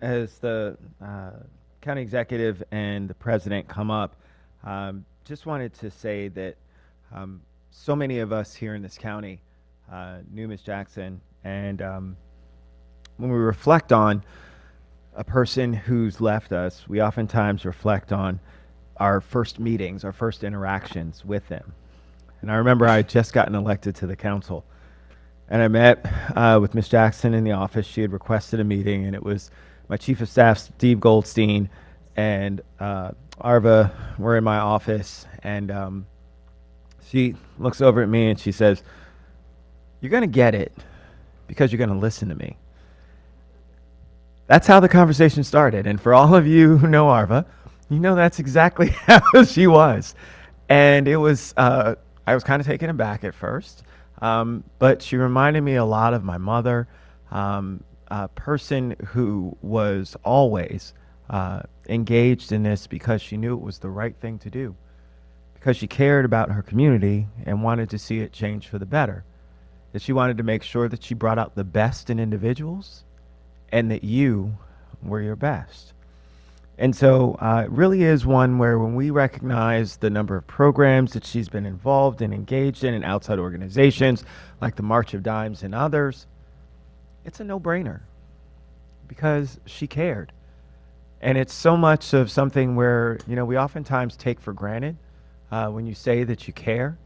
As the county executive and the president come up, just wanted to say that so many of us here in this county knew Ms. Jackson, and when we reflect on a person who's left us, we oftentimes reflect on our first meetings, our first interactions with them. And I remember I had just gotten elected to the council, and I met with Ms. Jackson in the office. She had requested a meeting, and it was my chief of staff, Steve Goldstein, and Arva were in my office, and she looks over at me and she says, "You're going to get it because you're going to listen to me." That's how the conversation started. And for all of you who know Arva, you know that's exactly how she was. And it was, I was kind of taken aback at first, but she reminded me a lot of my mother, a person who was always engaged in this because she knew it was the right thing to do, because she cared about her community and wanted to see it change for the better, that she wanted to make sure that she brought out the best in individuals and that you were your best. And so it really is one where when we recognize the number of programs that she's been involved and engaged in outside organizations like the March of Dimes and others, it's a no-brainer because she cared. And it's so much of something where, you know, we oftentimes take for granted when you say that you care.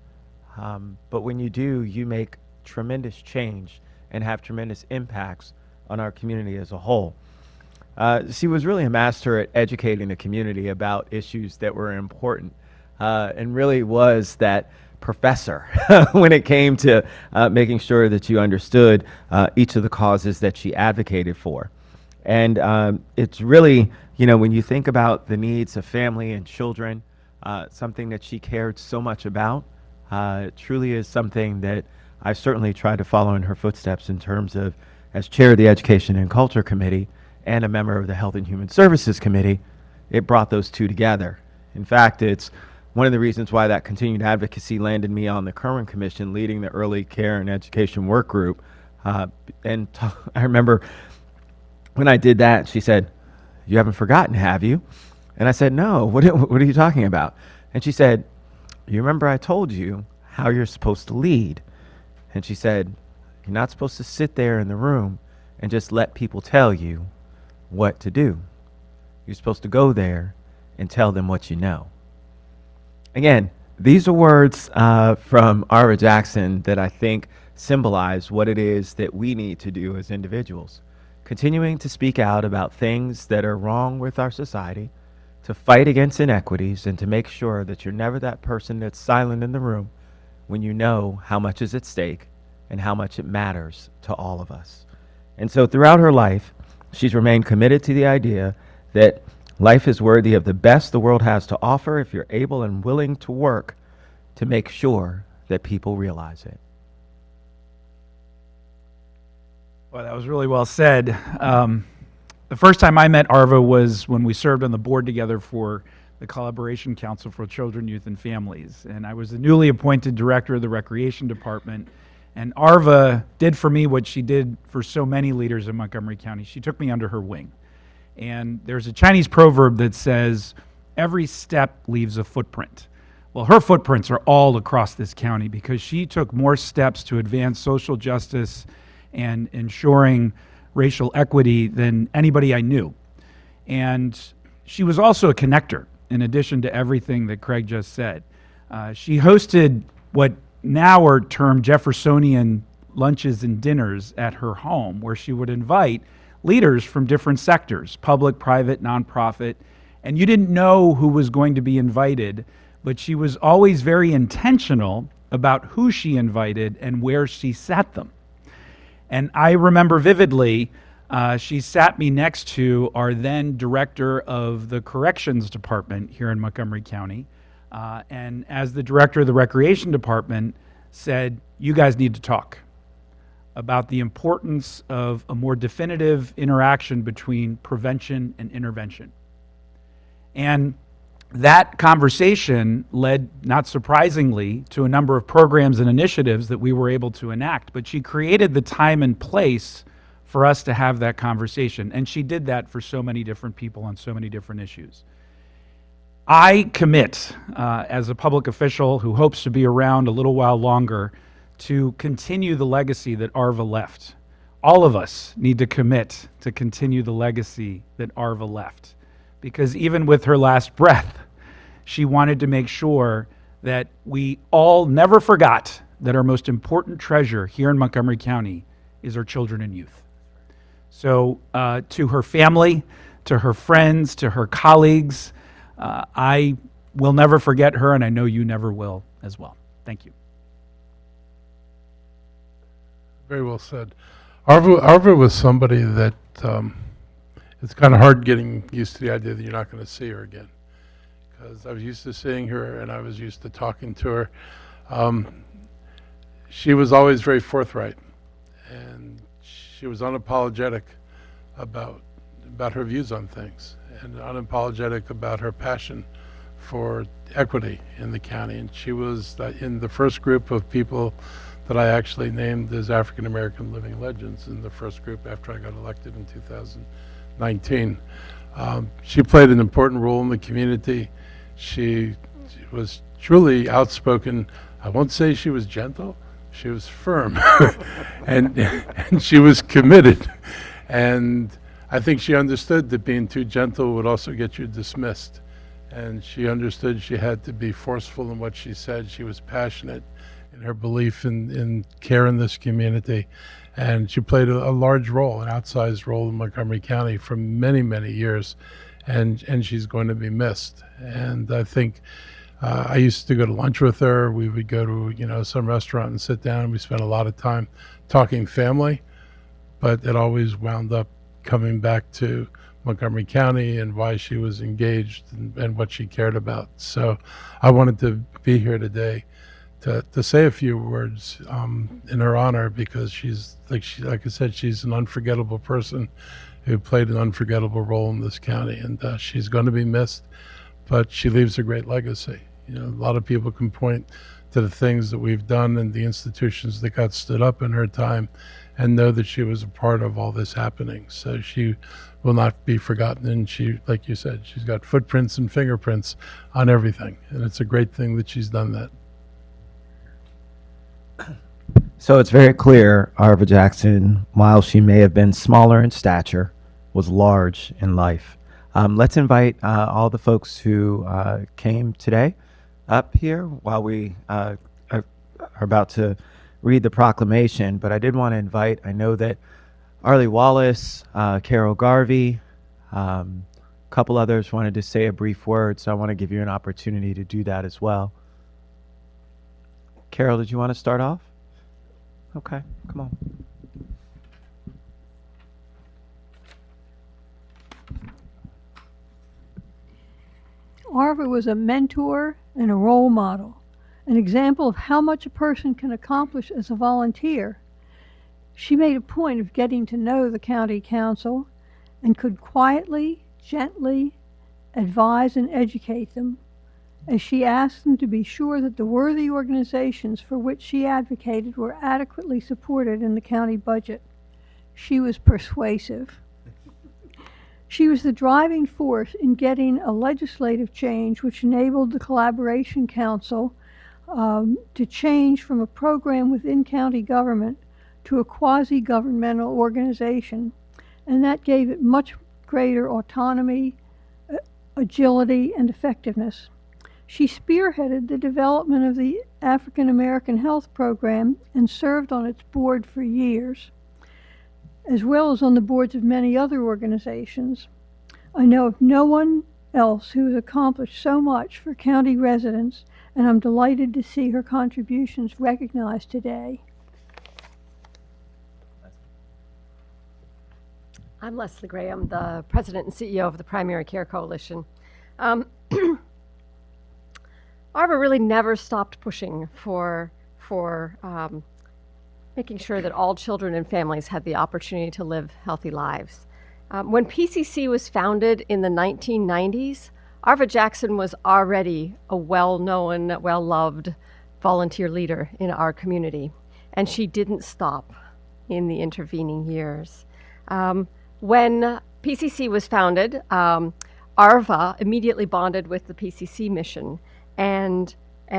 But when you do, you make tremendous change and have tremendous impacts on our community as a whole. She was really a master at educating the community about issues that were important, and really was that professor when it came to making sure that you understood each of the causes that she advocated for. And it's really, you know, when you think about the needs of family and children, something that she cared so much about, it truly is something that I certainly tried to follow in her footsteps in terms of, as chair of the Education and Culture Committee and a member of the Health and Human Services Committee, it brought those two together. In fact, it's one of the reasons why that continued advocacy landed me on the Kerwin Commission, leading the Early Care and Education Work Group. I remember when I did that, she said, "You haven't forgotten, have you?" And I said, "No, what are you talking about?" And she said, "You remember I told you how you're supposed to lead?" And she said, "You're not supposed to sit there in the room and just let people tell you what to do. You're supposed to go there and tell them what you know." Again, these are words from Arva Jackson that I think symbolize what it is that we need to do as individuals. Continuing to speak out about things that are wrong with our society, to fight against inequities, and to make sure that you're never that person that's silent in the room when you know how much is at stake and how much it matters to all of us. And so throughout her life, she's remained committed to the idea that life is worthy of the best the world has to offer if you're able and willing to work to make sure that people realize it. Well, that was really well said. The first time I met Arva was when we served on the board together for the Collaboration Council for Children, Youth, and Families. And I was the newly appointed director of the Recreation Department. And Arva did for me what she did for so many leaders in Montgomery County. She took me under her wing. And there's a Chinese proverb that says, every step leaves a footprint. Well, her footprints are all across this county because she took more steps to advance social justice and ensuring racial equity than anybody I knew. And she was also a connector, in addition to everything that Craig just said. She hosted what now are termed Jeffersonian lunches and dinners at her home, where she would invite leaders from different sectors, public, private, nonprofit, and you didn't know who was going to be invited, but she was always very intentional about who she invited and where she sat them. And I remember vividly, she sat me next to our then director of the Corrections Department here in Montgomery County, and as the director of the Recreation Department said, "You guys need to talk about the importance of a more definitive interaction between prevention and intervention." And that conversation led, not surprisingly, to a number of programs and initiatives that we were able to enact, but she created the time and place for us to have that conversation. And she did that for so many different people on so many different issues. I commit, as a public official who hopes to be around a little while longer, to continue the legacy that Arva left. All of us need to commit to continue the legacy that Arva left. Because even with her last breath, she wanted to make sure that we all never forgot that our most important treasure here in Montgomery County is our children and youth. So to her family, to her friends, to her colleagues, I will never forget her, and I know you never will as well. Thank you. Very well said. Arva was somebody that it's kind of hard getting used to the idea that you're not going to see her again. Because I was used to seeing her and I was used to talking to her. She was always very forthright, and she was unapologetic about her views on things, and unapologetic about her passion for equity in the county. And she was in the first group of people that I actually named as African American Living Legends, in the first group after I got elected in 2019. She played an important role in the community. She was truly outspoken. I won't say she was gentle. She was firm, and she was committed. And I think she understood that being too gentle would also get you dismissed. And she understood she had to be forceful in what she said. She was passionate in her belief in care in this community. And she played a large role, an outsized role in Montgomery County for many, many years. And she's going to be missed. And I think I used to go to lunch with her. We would go to some restaurant and sit down. We spent a lot of time talking family, but it always wound up coming back to Montgomery County and why she was engaged and what she cared about. So I wanted to be here today to say a few words in her honor, because she's like I said, she's an unforgettable person who played an unforgettable role in this county, and she's going to be missed, but she leaves a great legacy. A lot of people can point to the things that we've done and the institutions that got stood up in her time and know that she was a part of all this happening. So she will not be forgotten, and she, like you said, she's got footprints and fingerprints on everything, and it's a great thing that she's done that. So it's very clear Arva Jackson, while she may have been smaller in stature, was large in life. Let's invite all the folks who came today up here while we are about to read the proclamation. But I did want to invite, I know that Arlie Wallace, Carol Garvey, a couple others wanted to say a brief word, so I want to give you an opportunity to do that as well. Carol, did you want to start off? Okay, come on. Arva was a mentor and a role model, an example of how much a person can accomplish as a volunteer. She made a point of getting to know the county council and could quietly, gently advise and educate them, as she asked them to be sure that the worthy organizations for which she advocated were adequately supported in the county budget. She was persuasive. She was the driving force in getting a legislative change which enabled the Collaboration Council to change from a program within county government to a quasi-governmental organization, and that gave it much greater autonomy, agility, and effectiveness. She spearheaded the development of the African American Health Program and served on its board for years, as well as on the boards of many other organizations. I know of no one else who has accomplished so much for county residents, and I'm delighted to see her contributions recognized today. I'm Leslie Gray. I'm the president and CEO of the Primary Care Coalition. Arva really never stopped pushing for making sure that all children and families had the opportunity to live healthy lives. When PCC was founded in the 1990s, Arva Jackson was already a well-known, well-loved volunteer leader in our community, and she didn't stop in the intervening years. When PCC was founded, Arva immediately bonded with the PCC mission and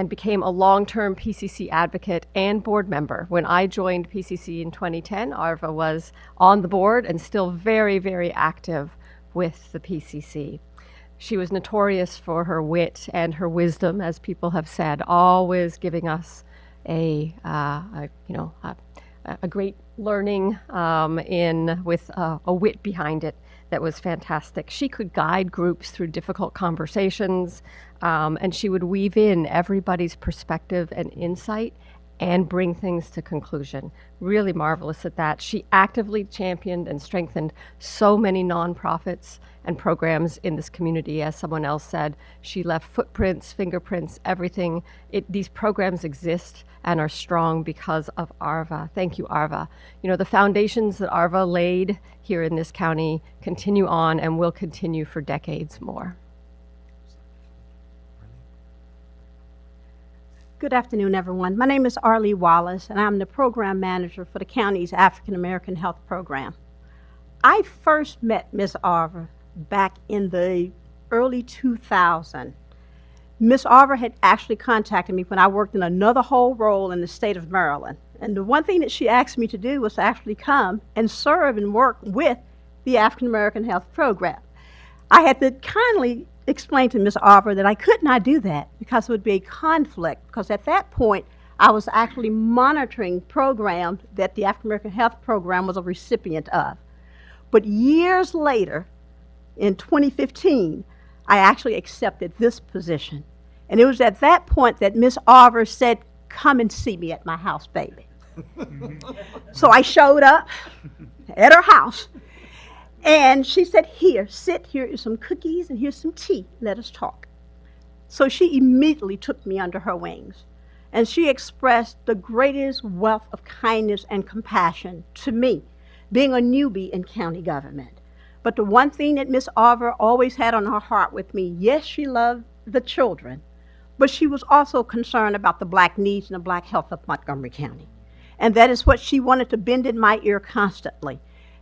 became a long-term PCC advocate and board member. When I joined PCC in 2010, Arva was on the board and still very, very active with the PCC. She was notorious for her wit and her wisdom, as people have said, always giving us a great learning with a wit behind it that was fantastic. She could guide groups through difficult conversations, and she would weave in everybody's perspective and insight and bring things to conclusion. Really marvelous at that. She actively championed and strengthened so many nonprofits and programs in this community. As someone else said, she left footprints, fingerprints, everything. These programs exist and are strong because of Arva. Thank you, Arva. You know, the foundations that Arva laid here in this county continue on and will continue for decades more. Good afternoon, everyone. My name is Arlie Wallace, and I'm the program manager for the county's African American Health Program. I first met Ms. Arva back in the early 2000s. Ms. Arva had actually contacted me when I worked in another whole role in the state of Maryland. And the one thing that she asked me to do was to actually come and serve and work with the African American Health Program. I had to kindly explain to Ms. Arva that I could not do that because it would be a conflict, because at that point I was actually monitoring programs that the African American Health Program was a recipient of. But years later, in 2015, I actually accepted this position. And it was at that point that Ms. Arva said, "Come and see me at my house, baby." So I showed up at her house, and she said, "Here, sit, here is some cookies and here's some tea, let us talk." So she immediately took me under her wings, and she expressed the greatest wealth of kindness and compassion to me, being a newbie in county government. But the one thing that Ms. Arva always had on her heart with me, yes, she loved the children, but she was also concerned about the Black needs and the Black health of Montgomery County. And that is what she wanted to bend in my ear constantly,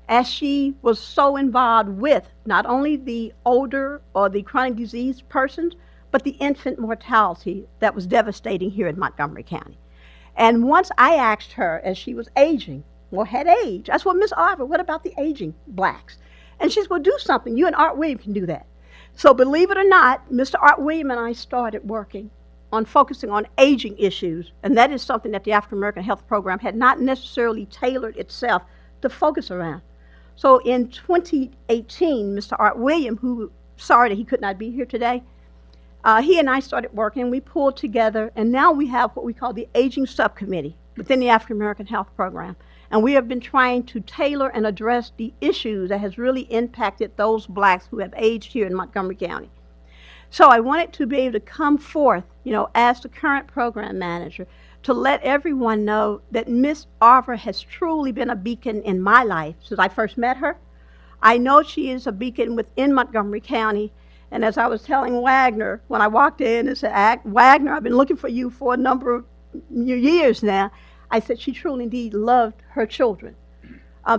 as she was so involved with not only the older or the chronic disease persons, but the infant mortality that was devastating here in Montgomery County. And once I asked her, as she was aging, or had aged, I said, "Well, Ms. Arva, what about the aging Blacks?" And she said, "Well, do something. You and Art William can do that." So believe it or not, Mr. Art William and I started working on focusing on aging issues, and that is something that the African American Health Program had not necessarily tailored itself to focus around. So in 2018, Mr. Art William, who, sorry that he could not be here today, he and I started working. We pulled together, and now we have what we call the Aging Subcommittee within the African American Health Program. And we have been trying to tailor and address the issues that has really impacted those Blacks who have aged here in Montgomery County. So I wanted to be able to come forth, as the current program manager, to let everyone know that Miss Arva has truly been a beacon in my life since I first met her. I know she is a beacon within Montgomery County. And as I was telling Wagner when I walked in and said, "Wagner, I've been looking for you for a number of years now," I said she truly indeed loved her children.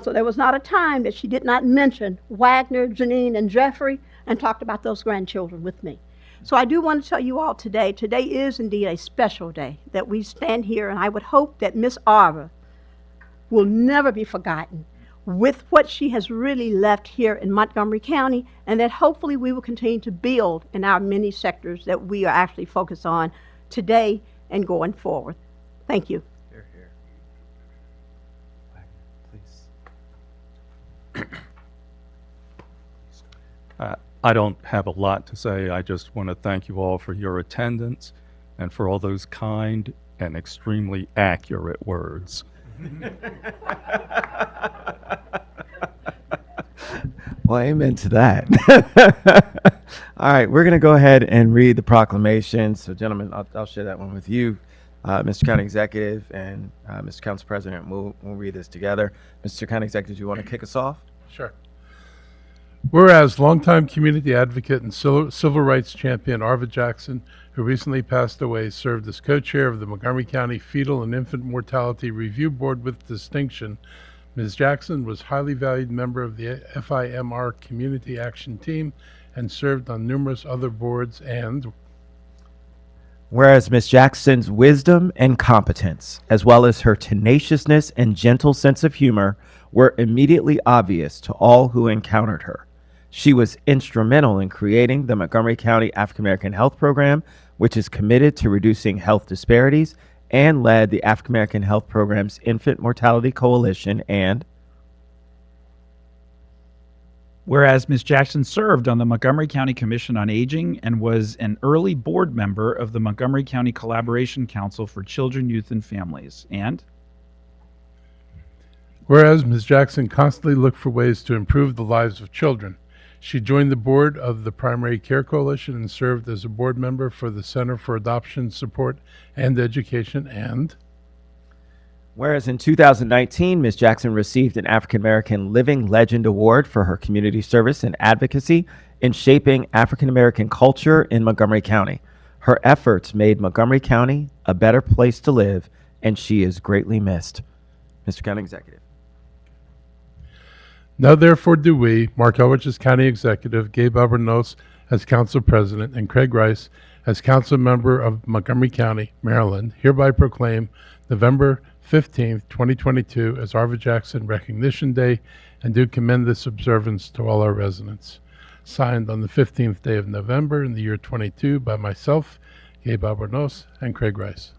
So there was not a time that she did not mention Wagner, Janine, and Jeffrey and talked about those grandchildren with me. So I do want to tell you all today is indeed a special day that we stand here, and I would hope that Miss Arva will never be forgotten with what she has really left here in Montgomery County, and that hopefully we will continue to build in our many sectors that we are actually focused on today and going forward. Thank you. Here, here. Please. I don't have a lot to say. I just want to thank you all for your attendance and for all those kind and extremely accurate words. Well, amen to that. All right, we're going to go ahead and read the proclamation. So, gentlemen, I'll share that one with you, Mr. County Executive and Mr. Council President. We'll read this together. Mr. County Executive, do you want to kick us off? Sure. Whereas longtime community advocate and civil rights champion Arva Jackson, who recently passed away, served as co-chair of the Montgomery County Fetal and Infant Mortality Review Board with distinction, Ms. Jackson was highly valued member of the FIMR Community Action Team and served on numerous other boards, and Whereas Ms. Jackson's wisdom and competence, as well as her tenaciousness and gentle sense of humor, were immediately obvious to all who encountered her. She was instrumental in creating the Montgomery County African American Health Program, which is committed to reducing health disparities, and led the African American Health Program's Infant Mortality Coalition, and Whereas Ms. Jackson served on the Montgomery County Commission on Aging and was an early board member of the Montgomery County Collaboration Council for Children, Youth, and Families. And whereas Ms. Jackson constantly looked for ways to improve the lives of children, she joined the board of the Primary Care Coalition and served as a board member for the Center for Adoption Support and Education, and whereas in 2019, Ms. Jackson received an African American Living Legend Award for her community service and advocacy in shaping African American culture in Montgomery County. Her efforts made Montgomery County a better place to live, and she is greatly missed. Mr. County Executive. now therefore do we, Mark Elwich's County Executive, Gabe Albornoz as Council President, and Craig Rice as Council Member of Montgomery County, Maryland, hereby proclaim November 15th, 2022 as Arva Jackson Recognition Day, and do commend this observance to all our residents. Signed on the 15th day of November in the year 22 by myself, Gabe Albornoz, and Craig Rice.